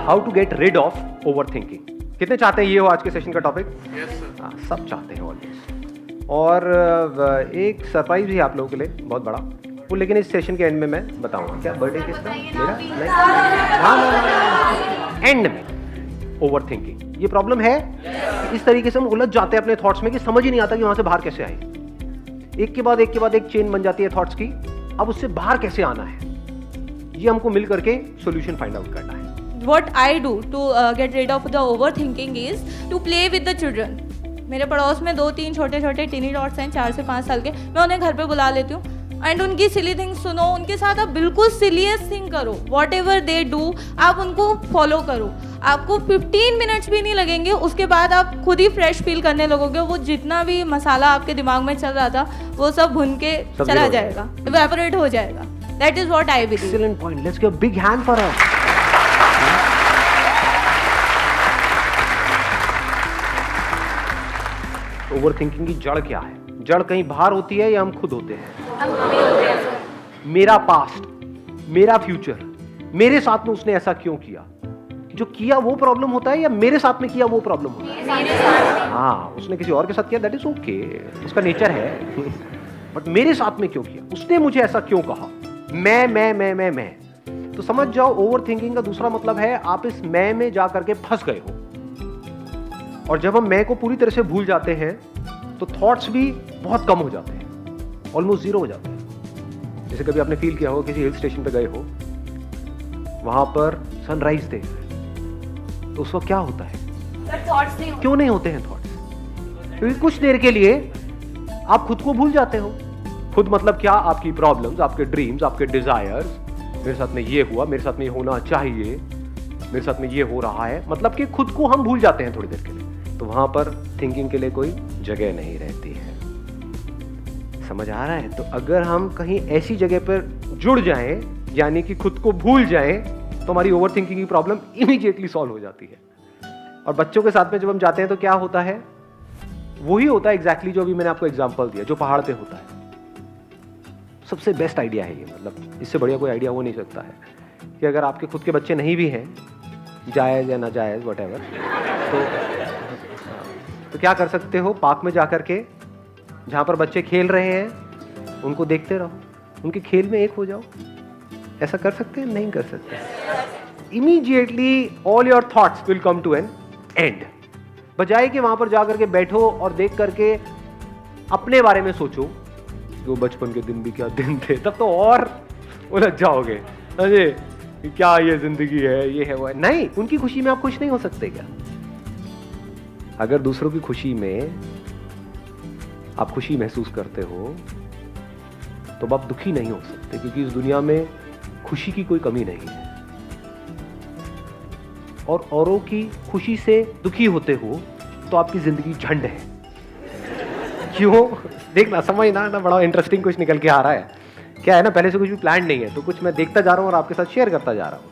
How to get rid of overthinking. कितने चाहते हैं ये हो आज के सेशन का टॉपिक? हाँ, सब चाहते हैं ऑलमोस्ट। और एक सरप्राइज भी है आप लोगों के लिए बहुत बड़ा, वो लेकिन इस सेशन के एंड में मैं बताऊंगा। क्या बर्थडे किसका? मेरा? एंड में ओवर थिंकिंग ये प्रॉब्लम है। इस तरीके से हम उलझ जाते हैं अपने थॉट्स में कि समझ ही नहीं आता कि वहां से बाहर कैसे आए। एक के बाद एक चेन बन जाती है थॉट्स की। अब उससे बाहर कैसे आना है, ये हमको मिल करके सॉल्यूशन फाइंड आउट करना है। What I do to get rid of the overthinking is to play with the children. मेरे पड़ोस में 2-3 छोटे टीनी डॉट्स हैं 4 से 5 साल के। मैं उन्हें घर पे बुला लेती हूँ एंड उनकी सिली थिंग्स सुनो। उनके साथ आप बिल्कुल सिलीस्ट थिंग करो। वॉट एवर दे डू आप उनको फॉलो करो। आपको 15 मिनट्स भी नहीं लगेंगे, उसके बाद आप खुद ही फ्रेश फील करने लगोगे। वो जितना भी मसाला आपके दिमाग में चल रहा था वो सब भुन के चला जाएगा, इवेपोरेट हो जाएगा। That is what I believe. Excellent point, let's give a big hand for her. Over thinking की जड़ क्या है? जड़ कहीं बाहर होती है या हम खुद होते हैं? मेरा पास्ट, मेरा फ्यूचर, मेरे साथ में उसने ऐसा क्यों किया? जो किया वो प्रॉब्लम होता है या मेरे साथ में किया वो प्रॉब्लम होता है? हाँ, उसने किसी और के साथ किया, दैट इज ओके, उसका नेचर है। बट मेरे साथ में क्यों किया? उसने मुझे ऐसा क्यों कहा? मैं। तो समझ जाओ, ओवर थिंकिंग का दूसरा मतलब है आप इस मैं में जा करके फंस गए हो। और जब हम मैं को पूरी तरह से भूल जाते हैं तो थॉट्स भी बहुत कम हो जाते हैं, ऑलमोस्ट जीरो हो जाते हैं। जैसे कभी आपने फील किया हो किसी हिल स्टेशन पे गए हो, वहां पर सनराइज देख रहे, तो उस वक्त क्या होता है? थॉट्स नहीं क्यों नहीं होते हैं थॉट्स? क्योंकि कुछ देर के लिए आप खुद को भूल जाते हो। खुद मतलब क्या? आपकी प्रॉब्लम्स, आपके ड्रीम्स, आपके डिजायर्स। मेरे साथ में ये हुआ, मेरे साथ में ये होना चाहिए, मेरे साथ में ये हो रहा है, मतलब कि खुद को हम भूल जाते हैं थोड़ी देर के लिए। तो वहां पर थिंकिंग के लिए कोई जगह नहीं रहती है। समझ आ रहा है? तो अगर हम कहीं ऐसी जगह पर जुड़ जाएं, यानी कि खुद को भूल जाएं, तो हमारी ओवर थिंकिंग की प्रॉब्लम इमीडिएटली सॉल्व हो जाती है। और बच्चों के साथ में जब हम जाते हैं तो क्या होता है? वही होता है एग्जैक्टली जो अभी मैंने आपको एग्जांपल दिया, जो पहाड़ पे होता है। सबसे बेस्ट आइडिया है ये, मतलब इससे बढ़िया कोई आइडिया हो नहीं सकता है कि अगर आपके खुद के बच्चे नहीं भी हैं, जायज़ या नाजायज़ व्हाटएवर, तो क्या कर सकते हो? पार्क में जा कर के जहाँ पर बच्चे खेल रहे हैं उनको देखते रहो, उनके खेल में एक हो जाओ। ऐसा कर सकते हैं? नहीं कर सकते। Immediately all your thoughts will come to an end. बजाय कि वहां पर जा करके बैठो और देख करके अपने बारे में सोचो, जो बचपन के दिन भी क्या दिन थे, तब तो और उलझ जाओगे। अरे क्या ये जिंदगी है, ये है वो है। नहीं, उनकी खुशी में आप खुश नहीं हो सकते क्या? अगर दूसरों की खुशी में आप खुशी महसूस करते हो तो आप दुखी नहीं हो सकते, क्योंकि इस दुनिया में खुशी की कोई कमी नहीं है। और औरों की खुशी से दुखी होते हो तो आपकी जिंदगी झंड है। क्यों? देखना, समझना ना, बड़ा इंटरेस्टिंग कुछ निकल के आ रहा है। क्या है ना, पहले से कुछ भी प्लान नहीं है, तो कुछ मैं देखता जा रहा हूँ और आपके साथ शेयर करता जा रहा हूँ।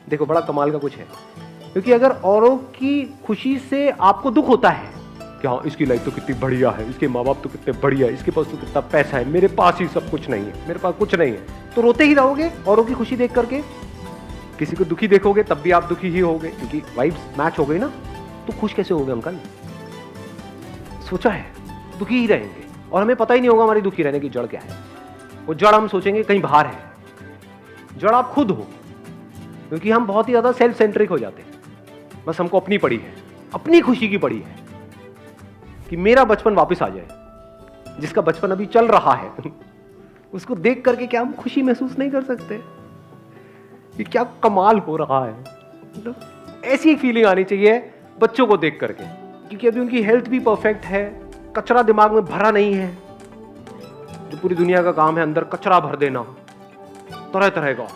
देखो, बड़ा कमाल का कुछ है। क्योंकि अगर औरों की खुशी से आपको दुख होता है कि हाँ, इसकी लाइफ तो कितनी बढ़िया है, इसके माँ बाप तो कितने बढ़िया है, इसके पास तो कितना पैसा है, मेरे पास ही सब कुछ नहीं है, मेरे पास कुछ नहीं है, तो रोते ही रहोगे औरों की खुशी देख करके। किसी को दुखी देखोगे तब भी आप दुखी ही होगे, क्योंकि वाइब्स मैच हो गई ना। तो खुश कैसे होगे अंकल? सोचा है, दुखी ही रहेंगे और हमें पता ही नहीं होगा हमारी दुखी रहने की जड़ क्या है। वो जड़ हम सोचेंगे कहीं बाहर है। जड़ आप खुद हो, क्योंकि हम बहुत ही ज्यादा सेल्फ सेंट्रिक हो जाते हैं। बस हमको अपनी पड़ी है, अपनी खुशी की पड़ी है कि मेरा बचपन वापस आ जाए। जिसका बचपन अभी चल रहा है उसको देख करके क्या हम खुशी महसूस नहीं कर सकते कि क्या कमाल हो रहा है? मतलब ऐसी फीलिंग आनी चाहिए बच्चों को देख करके, क्योंकि अभी उनकी हेल्थ भी परफेक्ट है, कचरा दिमाग में भरा नहीं है। जो पूरी दुनिया का काम है अंदर कचरा भर देना, तरह तरह का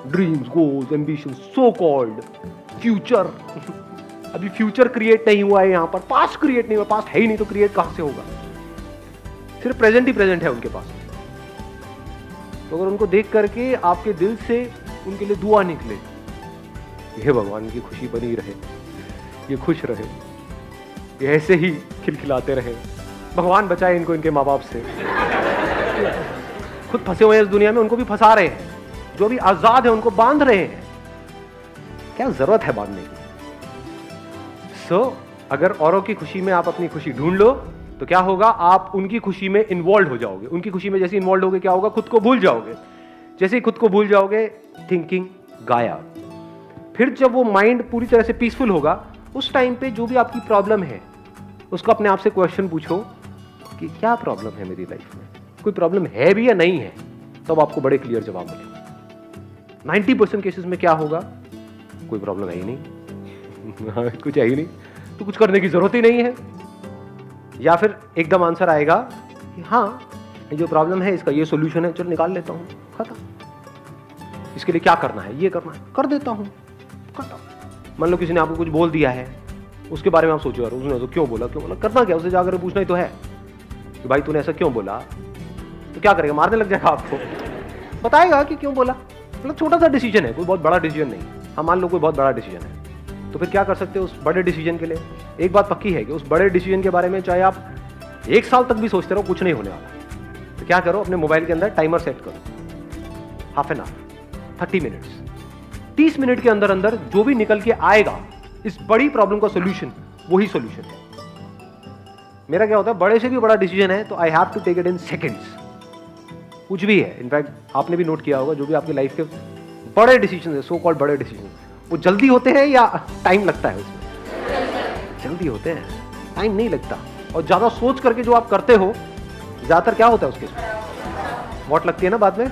dreams, goals, ambition, so called future. अभी फ्यूचर क्रिएट नहीं हुआ है यहाँ पर, पास्ट क्रिएट नहीं हुआ, पास्ट है ही नहीं तो क्रिएट कहां से होगा? सिर्फ प्रेजेंट ही प्रेजेंट है उनके पास। तो अगर उनको देख करके आपके दिल से उनके लिए दुआ निकले, हे भगवान की खुशी बनी रहे, ये खुश रहे, ये ऐसे ही खिलखिलाते रहे, भगवान बचाए इनको इनके माँ बाप से। खुद फंसे हुए हैं इस दुनिया में, उनको भी फंसा रहे हैं। जो भी आजाद है उनको बांध रहे हैं। क्या जरूरत है बांधने की? अगर औरों की खुशी में आप अपनी खुशी ढूंढ लो तो क्या होगा, आप उनकी खुशी में इन्वॉल्व हो जाओगे। उनकी खुशी में जैसे इन्वॉल्व होगे क्या होगा, खुद को भूल जाओगे। जैसे ही खुद को भूल जाओगे, थिंकिंग गायब। फिर जब वो माइंड पूरी तरह से पीसफुल होगा, उस टाइम पे जो भी आपकी प्रॉब्लम है उसको अपने आप से क्वेश्चन पूछो कि क्या प्रॉब्लम है मेरी लाइफ में, कोई प्रॉब्लम है भी या नहीं है, तब आपको बड़े क्लियर जवाब मिलेगा। 90% केसेस में क्या होगा, कोई प्रॉब्लम है ही नहीं कुछ है ही नहीं, तो कुछ करने की जरूरत ही नहीं है। या फिर एकदम आंसर आएगा कि हाँ ये जो प्रॉब्लम है इसका ये सॉल्यूशन है, चलो निकाल लेता हूँ, खत्म। इसके लिए क्या करना है, ये करना है, कर देता हूँ, खत्म। मान लो किसी ने आपको कुछ बोल दिया है, उसके बारे में आप सोचो यार उसने तो क्यों बोला, करना क्या, उसे जाकर पूछना ही तो है कि भाई तूने ऐसा क्यों बोला। तो क्या करेगा, मारने लग जाएगा आपको, बताएगा कि क्यों बोला। मतलब छोटा सा डिसीजन है, कोई बहुत बड़ा डिसीजन नहीं। हाँ मान लो कोई बहुत बड़ा डिसीजन है, तो फिर क्या कर सकते हो उस बड़े डिसीजन के लिए। एक बात पक्की है कि उस बड़े डिसीजन के बारे में चाहे आप 1 साल तक भी सोचते रहो, कुछ नहीं होने वाला। तो क्या करो, अपने मोबाइल के अंदर टाइमर सेट करो, half an hour, 30 minutes. 30 minute के अंदर अंदर जो भी निकल के आएगा इस बड़ी प्रॉब्लम का सोल्यूशन, वही सोल्यूशन है। मेरा क्या होता है, बड़े से भी बड़ा डिसीजन है तो I have to take it in seconds. कुछ भी है, इनफैक्ट आपने भी नोट किया होगा, जो भी आपकी लाइफ के बड़े डिसीजन है, सो कॉल्ड बड़े डिसीजन, वो जल्दी होते हैं या टाइम लगता है उसमें? जल्दी होते हैं, टाइम नहीं लगता। और ज्यादा सोच करके जो आप करते हो, ज्यादातर क्या होता है उसके वॉट लगती है ना बाद में।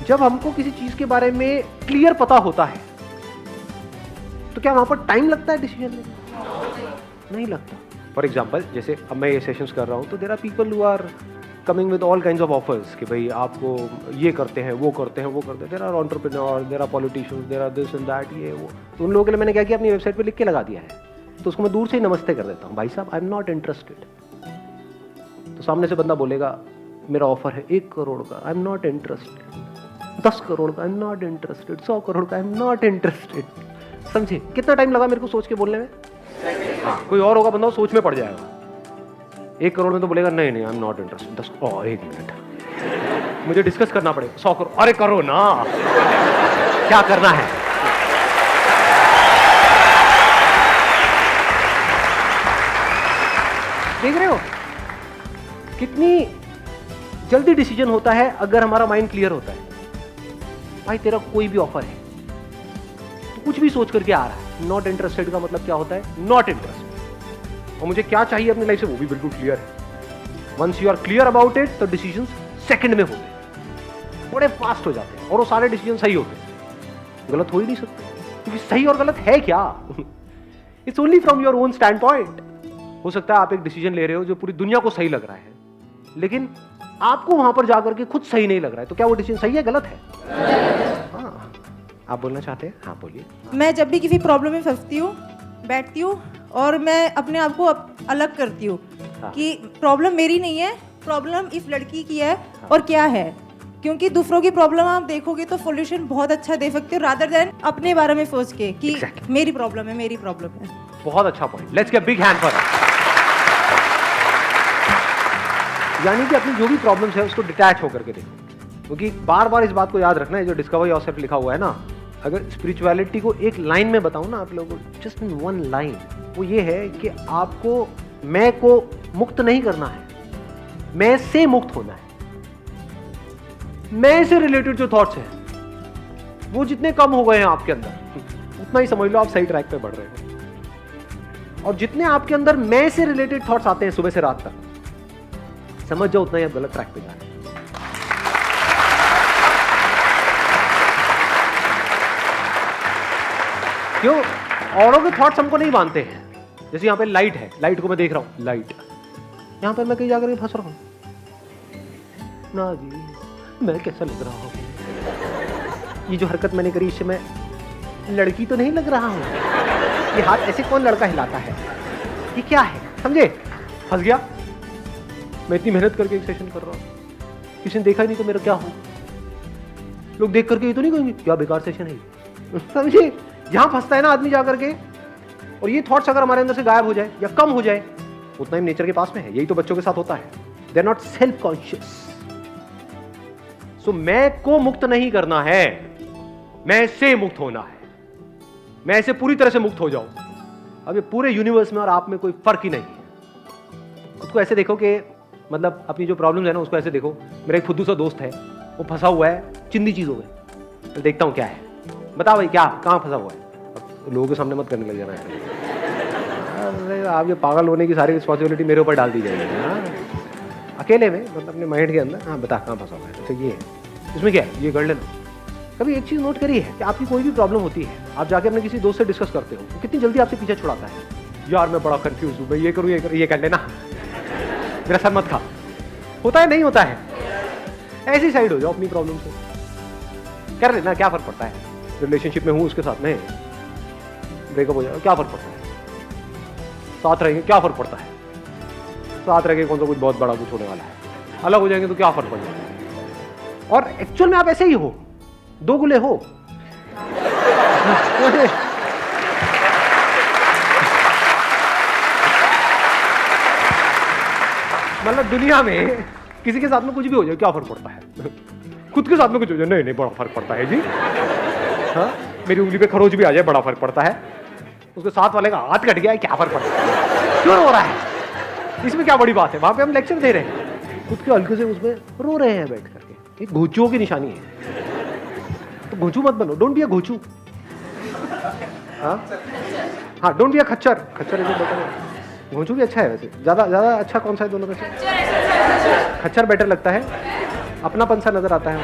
जब हमको किसी चीज के बारे में क्लियर पता होता है तो क्या वहां पर टाइम लगता है डिसीजन में? नहीं लगता। फॉर एग्जाम्पल, जैसे अब मैं ये सेशंस कर रहा हूं तो there are people who are coming with all kinds of offers कि भाई आपको ये करते हैं, वो करते हैं, वो करते हैं। There are entrepreneur, there are politicians, there are this and that, ये वो। तो उन लोगों के लिए मैंने क्या किया, अपनी वेबसाइट पे लिख के लगा दिया है। तो उसको मैं दूर से ही नमस्ते कर देता हूँ, भाई साहब आई एम नॉट इंटरेस्टेड। तो सामने से बंदा बोलेगा मेरा ऑफर है 1 करोड़ का, I am not interested. 10 crore का, I am not interested. 100 crore का, आई एम नॉट इंटरेस्टेड। समझे कितना टाइम लगा मेरे को सोच के बोलने में? हाँ, कोई और होगा बंदा सोच में पड़ जाएगा। 1 करोड़ में तो बोलेगा नहीं नहीं आई एम नॉट इंटरेस्टेड। 10 और 1 मिनट मुझे डिस्कस करना पड़ेगा। 100 करोड़, अरे करो ना, क्या करना है। देख रहे हो कितनी जल्दी डिसीजन होता है अगर हमारा माइंड क्लियर होता है। भाई तेरा कोई भी ऑफर है तो कुछ भी सोच करके आ रहा है। नॉट इंटरेस्टेड का मतलब क्या होता है, नॉट इंटरेस्टेड। और मुझे क्या चाहिए अपनी लाइफ से वो भी बिल्कुल क्लियर है। Once you are clear about it तो डिसीजन सेकंड में होते हैं, बड़े फास्ट हो जाते हैं और वो सारे डिसीजन सही होते हैं। गलत हो ही नहीं सकते, क्योंकि सही और गलत है क्या, it's only from your own stand point. हो सकता है आप एक डिसीजन ले रहे हो जो पूरी दुनिया को सही लग रहा है, लेकिन आपको वहां पर जाकर के खुद सही नहीं लग रहा है, तो क्या वो डिसीजन सही है, गलत है? हाँ, आप बोलना चाहते हैं? हाँ बोलिए। मैं जब भी किसी प्रॉब्लम में फंसती हूँ, बैठती हूँ और मैं अपने आप को अलग करती हूँ कि प्रॉब्लम मेरी नहीं है, प्रॉब्लम इस लड़की की है और क्या है। क्योंकि दूसरों की प्रॉब्लम आप देखोगे तो सॉल्यूशन बहुत अच्छा दे सकते हो, रादर देन अपने बारे में सोच के कि मेरी प्रॉब्लम है, मेरी प्रॉब्लम है। बहुत अच्छा point, let's give big hand for that. यानी कि अपनी जो भी प्रॉब्लम्स है उसको डिटैच होकर के देखो, क्योंकि बार बार इस बात को याद रखना है जो डिस्कवर योरसेल्फ लिखा हुआ है ना। अगर स्पिरिचुअलिटी को एक लाइन में बताऊं ना आप लोगों को, जस्ट इन वन लाइन, वो ये है कि आपको मैं को मुक्त नहीं करना है, मैं से मुक्त होना है। मैं से रिलेटेड जो थॉट्स हैं वो जितने कम हो गए हैं आपके अंदर, उतना ही समझ लो आप सही ट्रैक पे बढ़ रहे हो। और जितने आपके अंदर मैं से रिलेटेड थॉट्स आते हैं सुबह से रात तक, समझ जाओ उतना ही आप गलत ट्रैक पे जा रहे हैं। क्यों? औरों के थॉट्स हमको नहीं मानते हैं। जैसे यहाँ पे लाइट है, लाइट को मैं देख रहा हूँ, लाइट यहाँ पर मैं कहीं जाकर फंस रहा हूँ ना जी, मैं कैसा लग रहा हूँ, ये जो हरकत मैंने करी इससे मैं लड़की तो नहीं लग रहा हूँ, ये हाथ ऐसे कौन लड़का हिलाता है, ये क्या है, समझे? फंस गया। मैं इतनी मेहनत करके एक सेशन कर रहा हूँ, किसी ने देखा ही नहीं तो मेरा क्या हो? लोग देख करके ये तो नहीं कहेंगे क्या बेकार सेशन है, समझे? यहां फंसता है ना आदमी जाकर के। और ये थॉट्स अगर हमारे अंदर से गायब हो जाए या कम हो जाए, उतना ही नेचर के पास में है। यही तो बच्चों के साथ होता है, they are not self conscious. So मैं को मुक्त नहीं करना है, मैं से मुक्त होना है। मैं ऐसे पूरी तरह से मुक्त हो जाऊं। अब ये पूरे यूनिवर्स में और आप में कोई फर्क ही नहीं है। उसको ऐसे देखो कि मतलब अपनी जो प्रॉब्लम है ना उसको ऐसे देखो, मेरा एक फुद्दू सा दोस्त है, वो फंसा हुआ है चिंदी चीज़ों में। तो देखता हूँ क्या है, बताओ भाई क्या कहाँ फंसा हुआ है। अब लोगों के सामने मत करने लग जाना है। अरे आप ये पागल होने की सारी रिस्पॉन्सिबिलिटी मेरे ऊपर डाल दी जाएगी। हाँ अकेले में मतलब अपने माइंड के अंदर, हाँ बता कहाँ फंसा हुआ है, तो ये है, इसमें क्या है, ये कर लेना। कभी एक चीज़ नोट करी है कि आपकी कोई भी प्रॉब्लम होती है, आप जाके अपने किसी दोस्त से डिस्कस करते हो, वो कितनी जल्दी आपसे पीछे छुड़ाता है। यार मैं बड़ा कंफ्यूज हूँ, मैं ये करूँ ये कर लेना, मेरा सर मत खा। होता है नहीं होता है, ऐसी साइड हो जाओ अपनी प्रॉब्लम से, कर लेना, क्या फर्क पड़ता है। रिलेशनशिप में हूँ उसके साथ में, ब्रेकअप हो जाए क्या फर्क पड़ता है, साथ रहेंगे क्या फर्क पड़ता है, साथ रहेंगे कौन सा कुछ बहुत बड़ा कुछ होने वाला है, अलग हो जाएंगे तो क्या फर्क पड़ जाएगा। और एक्चुअल में आप ऐसे ही हो, दो गुले हो। मतलब दुनिया में किसी के साथ में कुछ भी हो जाए क्या फर्क पड़ता है, खुद के साथ में कुछ हो जाए नहीं बड़ा फर्क पड़ता है जी। हाँ मेरी उंगली पे खरोच भी आ जाए बड़ा फर्क पड़ता है, उसके साथ वाले का हाथ कट गया है क्या फर्क पड़ता है, क्यों रो रहा है, इसमें क्या बड़ी बात है। वहां पे हम लेक्चर दे रहे हैं, खुद के हल्के से उसमें रो रहे हैं बैठ करके, एक घोचुओं की निशानी है। तो घोचू मत बनो, डोंट बी अ घोचू। हाँ डोंट बी अ खच्चर, खच्चर इज बेटर। घोंचू भी अच्छा है वैसे, ज्यादा अच्छा कौन सा है दोनों में से? खच्चर बेटर लगता है, अपनापन सा नजर आता है।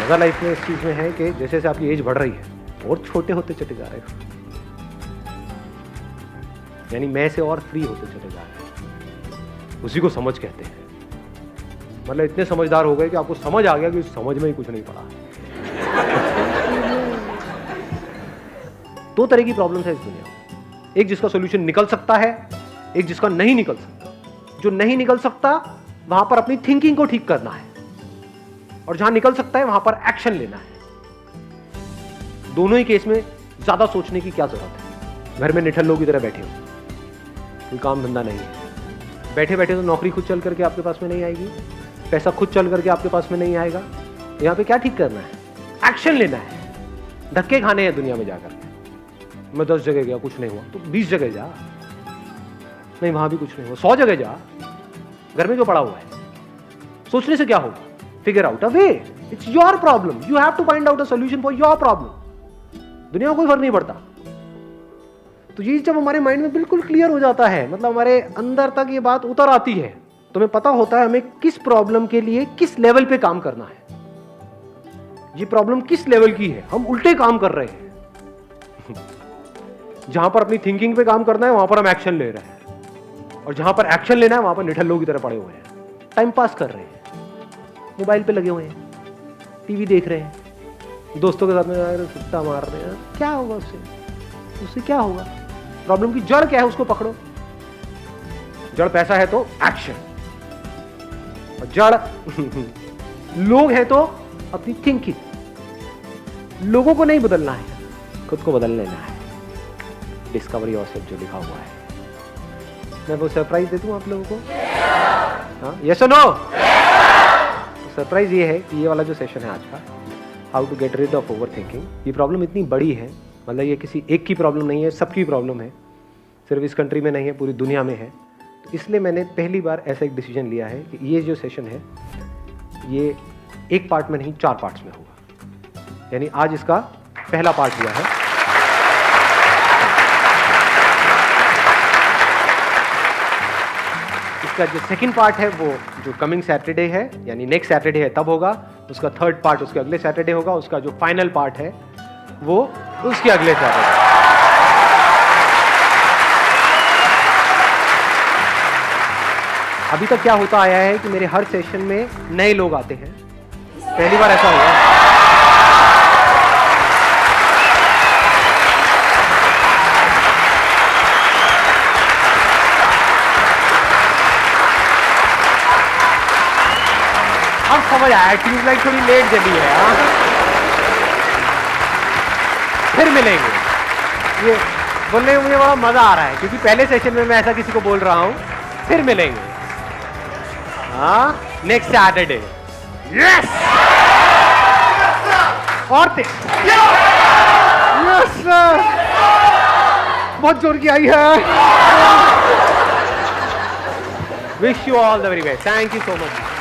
मजा लाइफ में इस चीज में है कि जैसे जैसे आपकी एज बढ़ रही है और छोटे होते चले जा रहे हो, यानी मैं से और फ्री होते चले जा रहे हैं, उसी को समझ कहते हैं। मतलब इतने समझदार हो गए कि आपको समझ आ गया कि समझ में ही कुछ नहीं पड़ा। दो तरह की प्रॉब्लम्स है इस दुनिया में, एक जिसका सॉल्यूशन निकल सकता है, एक जिसका नहीं निकल सकता। जो नहीं निकल सकता वहां पर अपनी थिंकिंग को ठीक करना है, और जहां निकल सकता है वहां पर एक्शन लेना है। दोनों ही केस में ज्यादा सोचने की क्या जरूरत है। घर में निठल्लों की तरह बैठे हो, कोई काम धंधा नहीं है, बैठे बैठे तो नौकरी खुद चल करके आपके पास में नहीं आएगी, पैसा खुद चल करके आपके पास में नहीं आएगा। यहाँ पे क्या ठीक करना है, एक्शन लेना है। धक्के खाने हैं दुनिया में जाकर, मैं 10 जगह गया कुछ नहीं हुआ तो 20 जगह जा, नहीं वहां भी कुछ नहीं हुआ 100 जगह जा। घर में जो पड़ा हुआ है, सोचने से क्या होगा, figure out a way, it's your problem, you have to find out a solution for your problem. दुनिया को कोई फर्क नहीं पड़ता। तो ये जब हमारे माइंड में बिल्कुल क्लियर हो जाता है, मतलब हमारे अंदर तक ये बात उतर आती है, तो हमें पता होता है हमें किस प्रॉब्लम के लिए किस लेवल पे काम करना है। ये प्रॉब्लम किस लेवल की है, हम उल्टे काम कर रहे हैं। जहां पर अपनी थिंकिंग पे काम करना है वहां पर हम एक्शन ले रहे हैं, और जहां पर एक्शन लेना है वहां पर निठल्लों की तरह पड़े हुए हैं, टाइम पास कर रहे हैं, मोबाइल पे लगे हुए हैं, टीवी देख रहे हैं, दोस्तों के साथ में सुट्टा मार रहे हैं। क्या होगा उससे क्या होगा? प्रॉब्लम की जड़ क्या है उसको पकड़ो। जड़ पैसा है तो एक्शन, और जड़ लोग हैं तो अपनी थिंकिंग। लोगों को नहीं बदलना है, खुद को बदल लेना है। डिस्कवर योरसेल्फ जो लिखा हुआ है, मैं वो सरप्राइज दे दूं आप लोगों को। हाँ यस और नो? सरप्राइज ये है कि ये वाला जो सेशन है आज का, how to get rid of overthinking, ये प्रॉब्लम इतनी बड़ी है, मतलब ये किसी एक की प्रॉब्लम नहीं है, सबकी प्रॉब्लम है, सिर्फ इस कंट्री में नहीं है, पूरी दुनिया में है। तो इसलिए मैंने पहली बार ऐसा एक डिसीजन लिया है कि ये जो सेशन है ये एक पार्ट में नहीं 4 पार्ट्स में होगा। यानी आज इसका पहला पार्ट हुआ है। इसका जो सेकंड पार्ट है वो जो कमिंग सैटरडे है, यानी नेक्स्ट सैटरडे है तब होगा। उसका थर्ड पार्ट उसके अगले सैटरडे होगा। उसका जो फाइनल पार्ट है वो उसके अगले सैटरडे। अभी तक क्या होता आया है कि मेरे हर सेशन में नए लोग आते हैं, पहली बार ऐसा हुआ। अब समझ आया, ट्यूब लाइट थोड़ी लेट जली है। फिर मिलेंगे, ये बोलने में मुझे बड़ा मजा आ रहा है, क्योंकि पहले सेशन में मैं ऐसा किसी को बोल रहा हूं, फिर मिलेंगे। हाँ, नेक्स्ट सैटरडे। यस और यस सर, बहुत जोर की आई है। Wish you all the very best, thank you so much.